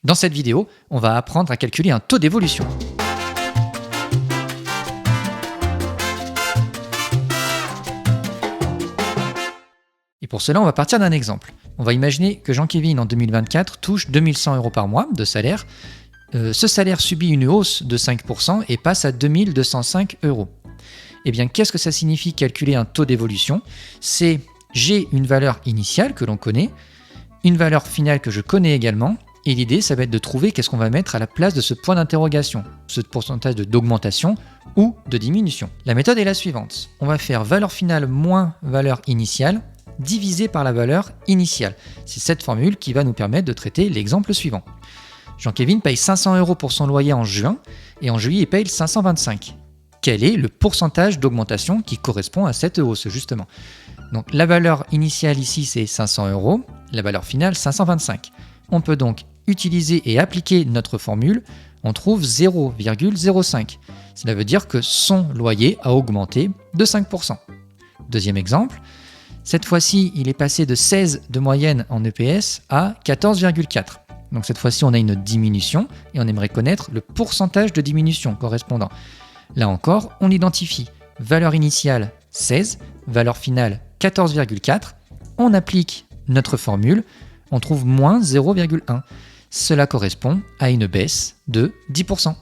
Dans cette vidéo, on va apprendre à calculer un taux d'évolution. Et pour cela, on va partir d'un exemple. On va imaginer que Jean-Kévin, en 2024, touche 2100 € par mois de salaire. Ce salaire subit une hausse de 5% et passe à 2205 €. Eh bien, qu'est-ce que ça signifie calculer un taux d'évolution? C'est j'ai une valeur initiale que l'on connaît, une valeur finale que je connais également, et l'idée, ça va être de trouver qu'est-ce qu'on va mettre à la place de ce point d'interrogation, ce pourcentage d'augmentation ou de diminution. La méthode est la suivante. On va faire valeur finale moins valeur initiale divisé par la valeur initiale. C'est cette formule qui va nous permettre de traiter l'exemple suivant. Jean-Kévin paye 500 € pour son loyer en juin, et en juillet, il paye 525. Quel est le pourcentage d'augmentation qui correspond à cette hausse, justement? Donc, la valeur initiale ici, c'est 500 €, la valeur finale, 525. On peut donc utiliser et appliquer notre formule, on trouve 0,05. Cela veut dire que son loyer a augmenté de 5%. Deuxième exemple, cette fois-ci, il est passé de 16 de moyenne en EPS à 14,4. Donc cette fois-ci, on a une diminution et on aimerait connaître le pourcentage de diminution correspondant. Là encore, on identifie valeur initiale 16, valeur finale 14,4. On applique notre formule, on trouve moins 0,1. Cela correspond à une baisse de 10%.